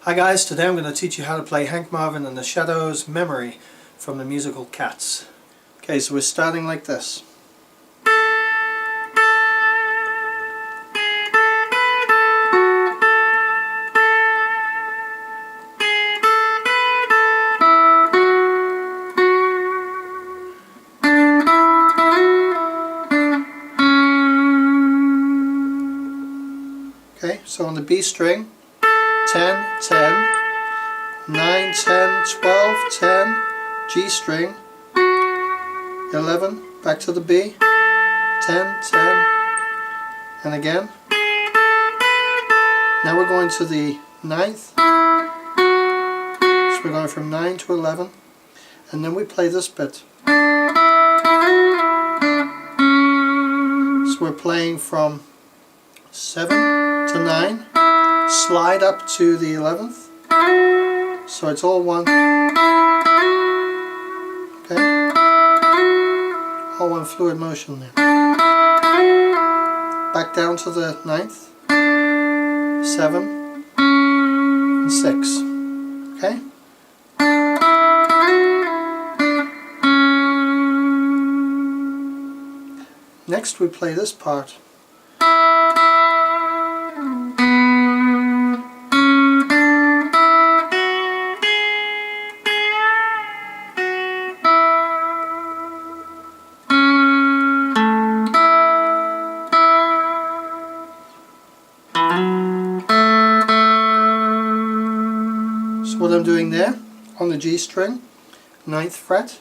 Hi guys, today I'm going to teach you how to play Hank Marvin and the Shadows' Memory from the musical Cats. Okay, so we're starting like this. Okay, so on the B string, 10, 10, 9, 10, 12, 10, G string, 11, back to the B, 10, 10, and again. Now we're going to the 9th, so we're going from 9 to 11, and then we play this bit. So we're playing from 7 to 9, slide up to the 11th, so it's all one, okay, all one fluid motion there. Back down to the 9th, 7 and 6, okay. Next we play this part. So what I'm doing there, on the G string, 9th fret,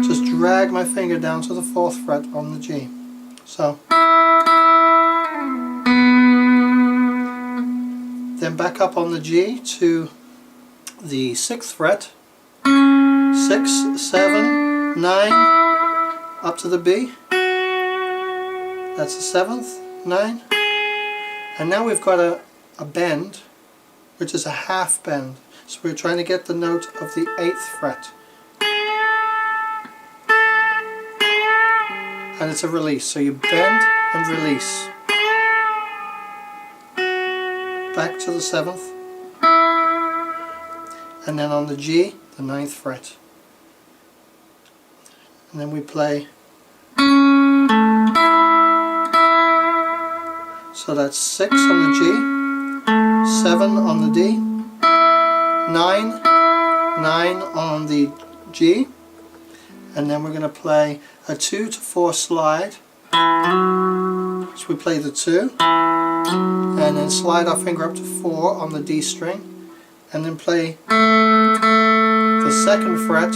just drag my finger down to the 4th fret on the G. So, then back up on the G to the 6th fret, 6, 7, 9, up to the B, that's the 7th, 9, and now we've got a bend, which is a half bend. So we're trying to get the note of the 8th fret. And it's a release. So you bend and release. Back to the 7th. And then on the G, the 9th fret. And then we play. So that's 6 on the G. 7 on the D, 9, 9 on the G, and then we're going to play a 2 to 4 slide. So we play the 2, and then slide our finger up to 4 on the D string, and then play the 2nd fret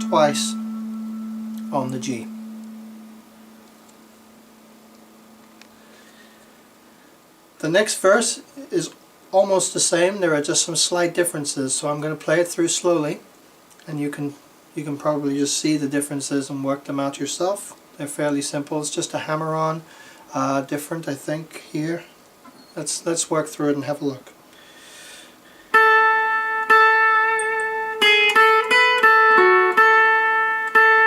twice on the G. The next verse is almost the same. There are just some slight differences, so I'm going to play it through slowly, and you can probably just see the differences and work them out yourself. They're fairly simple. It's just a hammer-on different, I think, here. Let's work through it and have a look.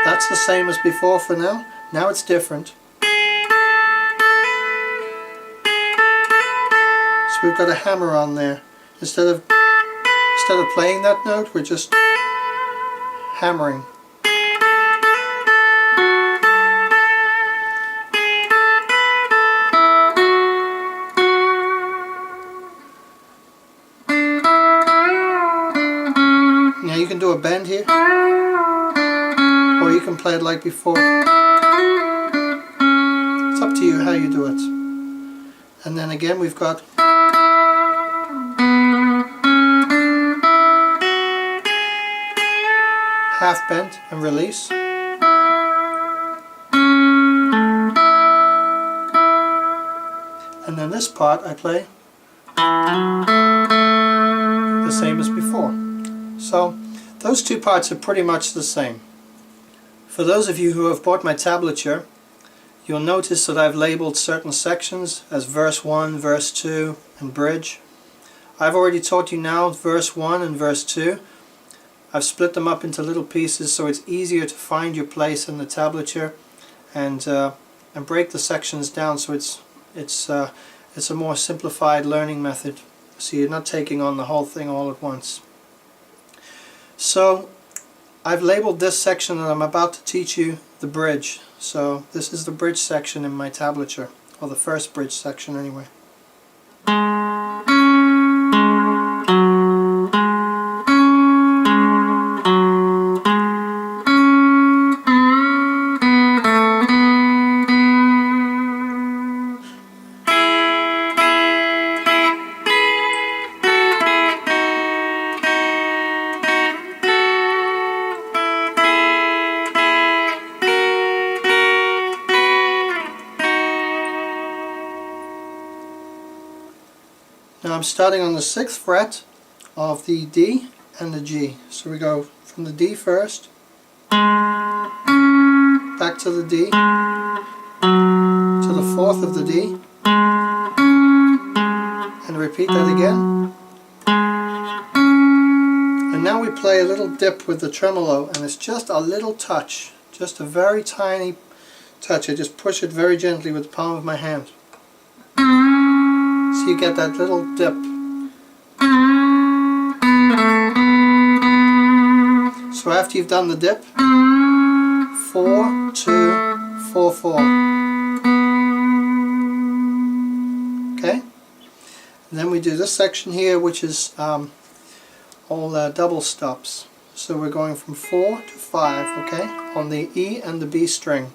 That's the same as before for now. Now it's different. So we've got a hammer on there. Instead of playing that note, we're just hammering. Now you can do a bend here, or you can play it like before. It's up to you how you do it. And then again we've got half bend and release. And then this part I play the same as before. So those two parts are pretty much the same. For those of you who have bought my tablature, you'll notice that I've labeled certain sections as verse 1, verse 2 and bridge. I've already taught you now verse 1 and verse 2. I've split them up into little pieces so it's easier to find your place in the tablature and break the sections down so it's it's a more simplified learning method, so you're not taking on the whole thing all at once. So I've labeled this section that I'm about to teach you the bridge. So this is the bridge section in my tablature, or the first bridge section anyway. Now I'm starting on the 6th fret of the D and the G. So we go from the D first, back to the D, to the 4th of the D, and repeat that again. And now we play a little dip with the tremolo, and it's just a little touch, just a very tiny touch. I just push it very gently with the palm of my hand. So you get that little dip. So after you've done the dip, 4, 2, 4, 4. Okay? And then we do this section here, which is all double stops. So we're going from 4 to 5, okay? On the E and the B string.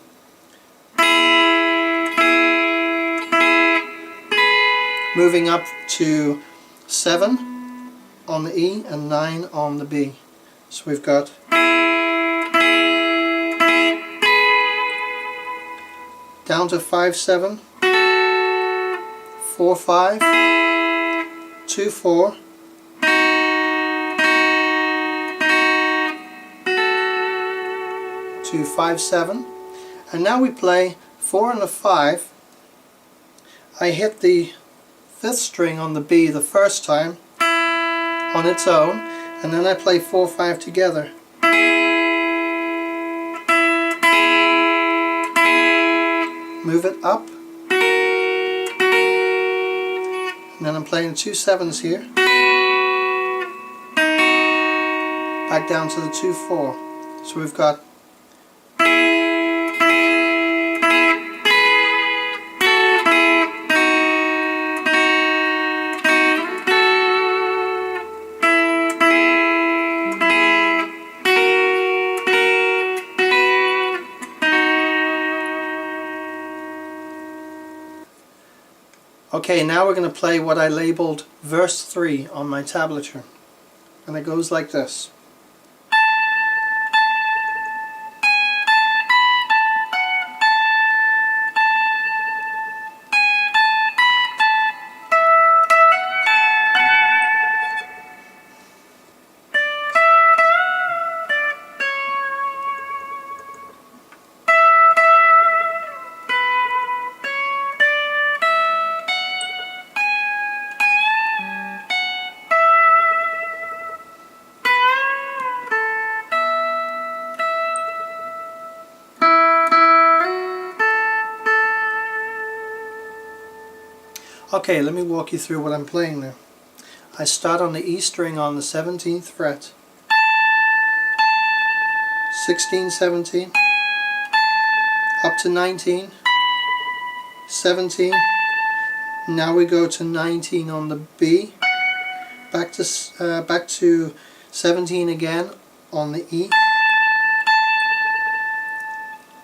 Moving up to 7 on the E and 9 on the B. So we've got down to 5, 7, 4, 5, 2, 4, to 5, 7, and now we play 4 and a 5. I hit the 5th string on the B the first time on its own, and then I play 4, 5 together. Move it up, and then I'm playing 2 7s here, back down to the 2, 4. So we've got okay, now we're going to play what I labeled verse 3 on my tablature, and it goes like this. Okay, let me walk you through what I'm playing now. I start on the E string on the 17th fret, 16, 17, up to 19, 17, now we go to 19 on the B, back to 17 again on the E,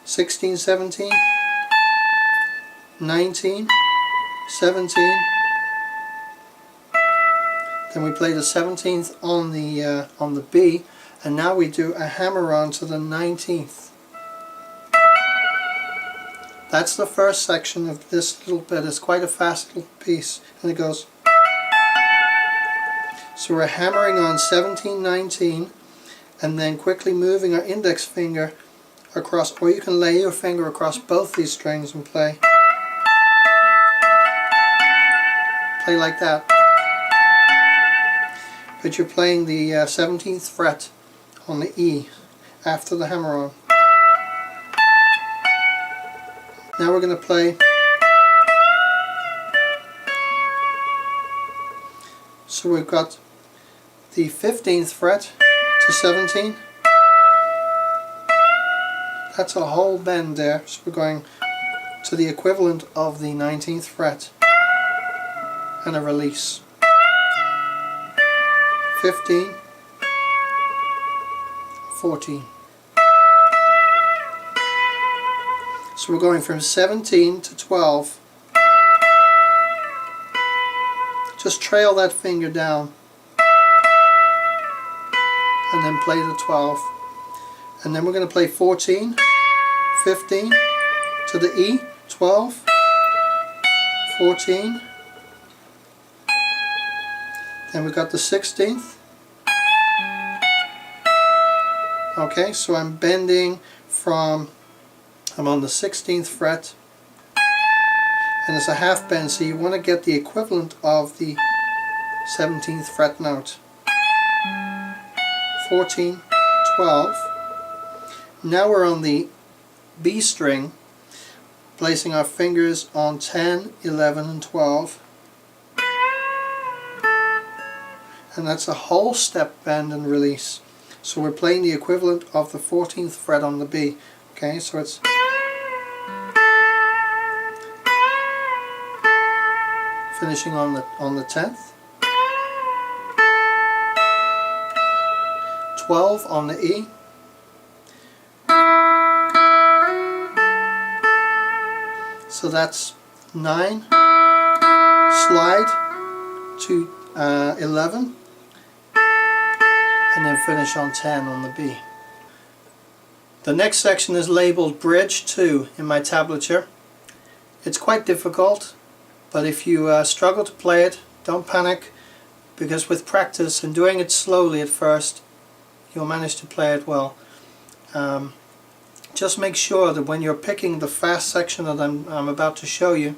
16, 17, 19, 17, then we play the 17th on the B, and now we do a hammer on to the 19th. That's the first section of this little bit. It's quite a fast little piece, and it goes. So we're hammering on 17, 19, and then quickly moving our index finger across, or you can lay your finger across both these strings and play like that. But you're playing the 17th fret on the E after the hammer on. Now we're going to play So we've got the 15th fret to 17. That's a whole bend there, so we're going to the equivalent of the 19th fret and a release. 15, 14. So we're going from 17 to 12. Just trail that finger down and then play the 12. And then we're going to play 14, 15 to the E, 12, 14. Then we've got the 16th. Okay, so I'm bending from, I'm on the 16th fret, and it's a half bend, so you want to get the equivalent of the 17th fret note. 14, 12. Now we're on the B string, placing our fingers on 10, 11 and 12. And that's a whole step bend and release. So we're playing the equivalent of the 14th fret on the B. Okay, so it's finishing on the 10th. 12 on the E. So that's 9, slide to 11, and then finish on 10 on the B. The next section is labeled Bridge 2 in my tablature. It's quite difficult, but if you struggle to play it, don't panic, because with practice and doing it slowly at first, you'll manage to play it well. Just make sure that when you're picking the fast section that I'm about to show you,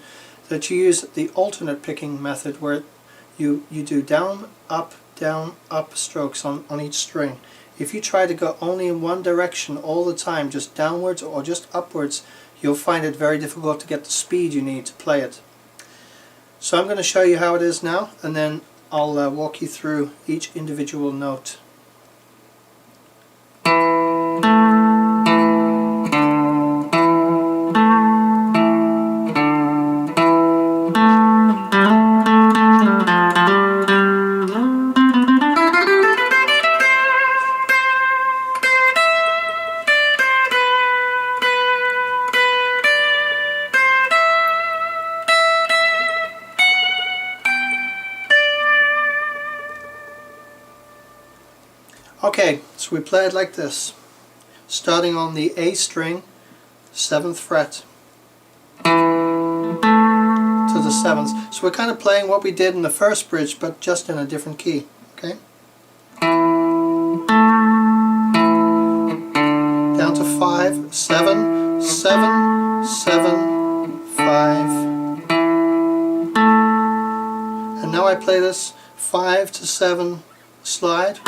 that you use the alternate picking method, where you do down, up strokes on each string. If you try to go only in one direction all the time, just downwards or just upwards, you'll find it very difficult to get the speed you need to play it. So I'm going to show you how it is now, and then I'll walk you through each individual note. Okay, so we play it like this, starting on the A string, 7th fret, to the 7th. So we're kind of playing what we did in the first bridge, but just in a different key. Okay? Down to 5, 7, 7, 7, 5. And now I play this 5 to 7 slide.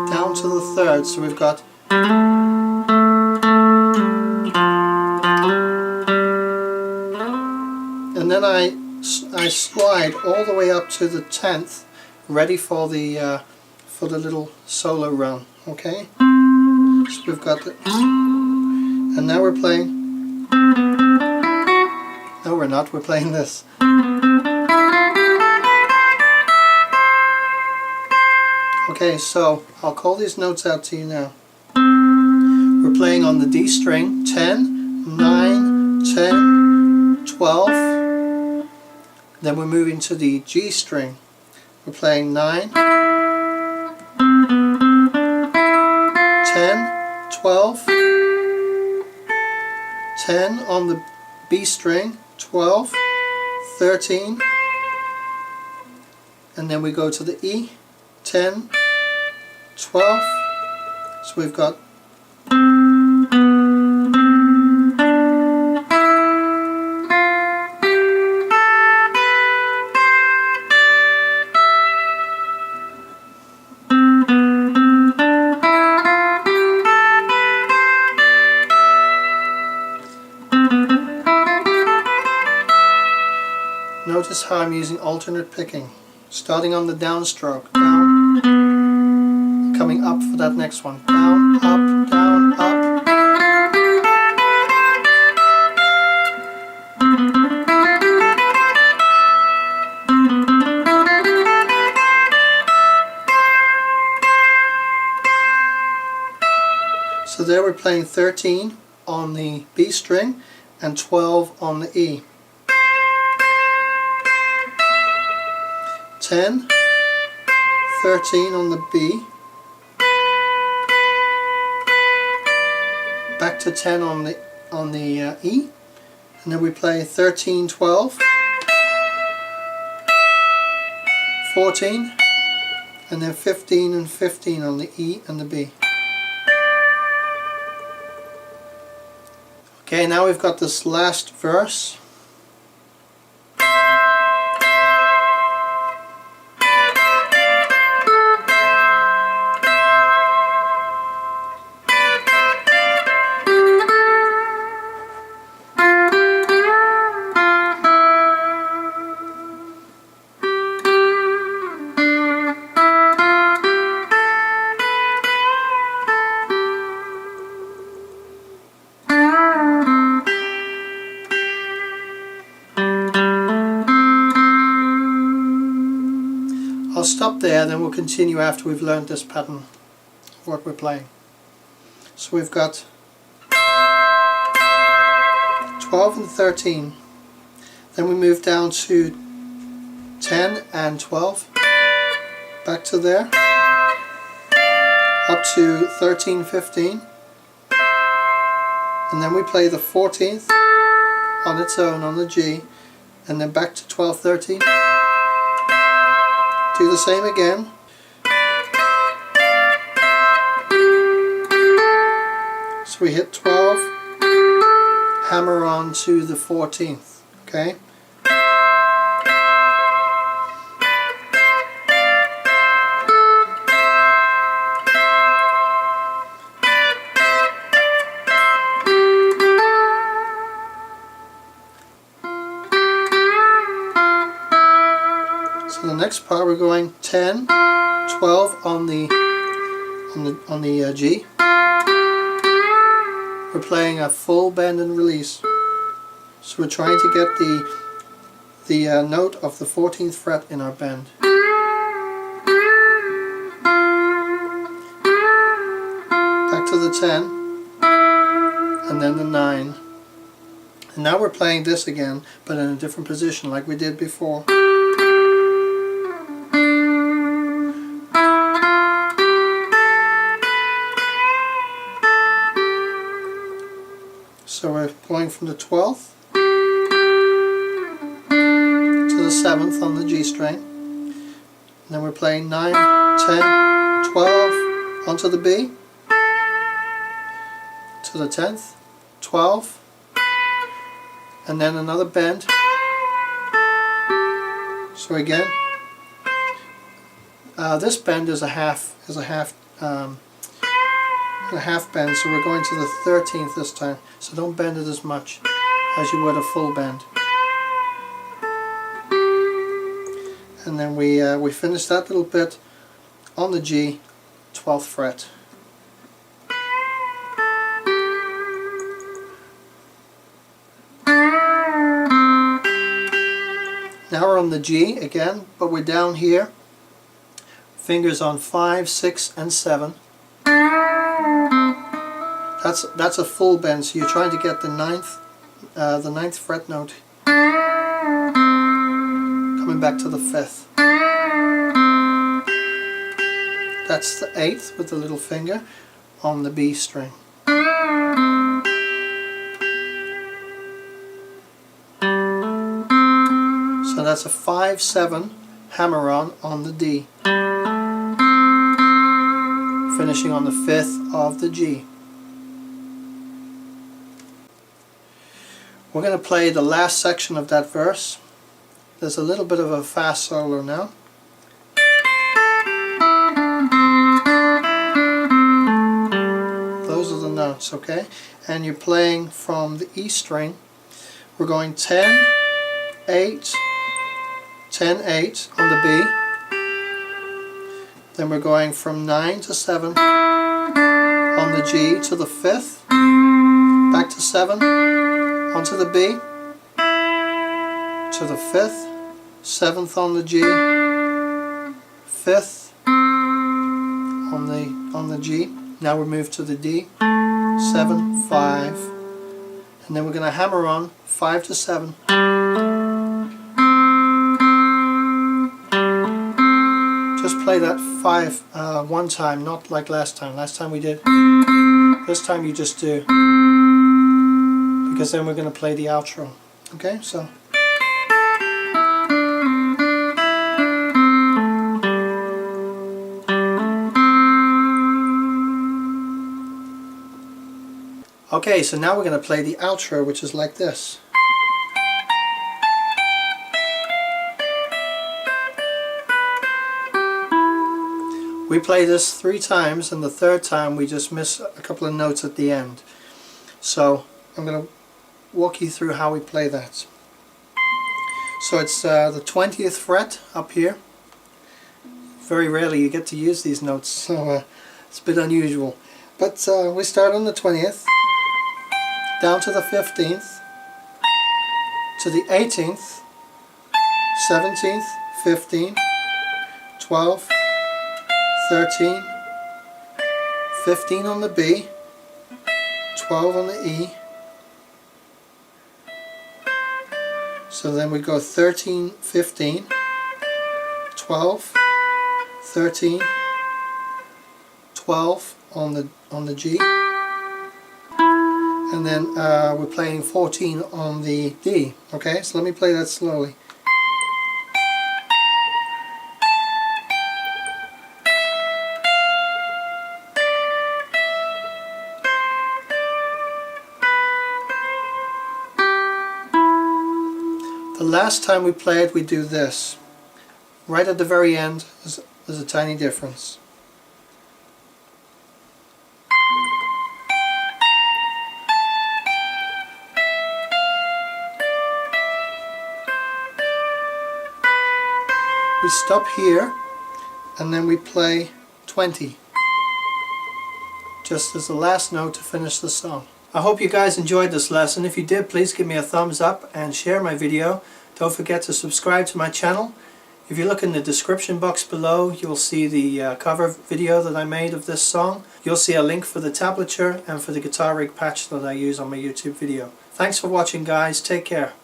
Down to the 3rd, so we've got and then I slide all the way up to the 10th, ready for the little solo run. Okay, so we've got the, and now we're playing. No, we're not. We're playing this. Okay, so I'll call these notes out to you now. We're playing on the D string, 10, 9, 10, 12. Then we're moving to the G string. We're playing 9, 10, 12, 10 on the B string, 12, 13, and then we go to the E, 10, 12, so we've got notice how I'm using alternate picking. Starting on the downstroke, down, coming up for that next one, down, up, down, up. So there we're playing 13 on the B string and 12 on the E. 10, 13 on the B, back to 10 on the E, and then we play 13, 12, 14, and then 15 and 15 on the E and the B. Okay, now we've got this last verse. I'll stop there, then we'll continue after we've learned this pattern of what we're playing. So we've got 12 and 13, then we move down to 10 and 12, back to there, up to 13, 15, and then we play the 14th on its own on the G, and then back to 12, 13. Do the same again. So we hit 12, hammer on to the 14th, okay? So the next part we're going 10, 12 on the G. We're playing a full bend and release. So we're trying to get the note of the 14th fret in our bend. Back to the 10, and then the 9. And now we're playing this again, but in a different position like we did before. So we're going from the 12th to the 7th on the G string. And then we're playing 9, 10, 12 onto the B, to the 10th, 12, and then another bend. So again, this bend is a half bend, so we're going to the 13th this time, so don't bend it as much as you would a full bend. And then we finish that little bit on the G, 12th fret. Now we're on the G again, but we're down here, fingers on 5, 6 and 7. That's a full bend, so you're trying to get the ninth fret note coming back to the 5th. That's the 8th with the little finger on the B string. So that's a 5, 7 hammer on the D, finishing on the 5th of the G. We're going to play the last section of that verse. There's a little bit of a fast solo now. Those are the notes, okay? And you're playing from the E string. We're going 10, 8, 10, 8 on the B. Then we're going from 9 to 7 on the G to the 5th, back to 7 onto the B, to the 5th, 7th on the G, 5th on the G. Now we move to the D, 7, 5, and then we're going to hammer on 5 to 7. Just play that 5 one time, not like last time. Last time we did. This time you just do, because then we're going to play the outro. Okay, so. Okay, so now we're going to play the outro, which is like this. We play this 3 times, and the 3rd time we just miss a couple of notes at the end. So I'm going to walk you through how we play that. So it's the 20th fret up here. Very rarely you get to use these notes, so it's a bit unusual. But we start on the 20th, down to the 15th, to the 18th, 17th, 15, 12, 13, 15 on the B, 12 on the E. So then we go 13, 15, 12, 13, 12 on the G, and then we're playing 14 on the D. Okay, so let me play that slowly. The last time we play it, we do this. Right at the very end, there's a tiny difference. We stop here, and then we play 20. Just as the last note to finish the song. I hope you guys enjoyed this lesson. If you did, please give me a thumbs up and share my video. Don't forget to subscribe to my channel. If you look in the description box below, you'll see the cover video that I made of this song. You'll see a link for the tablature and for the guitar rig patch that I use on my YouTube video. Thanks for watching, guys. Take care.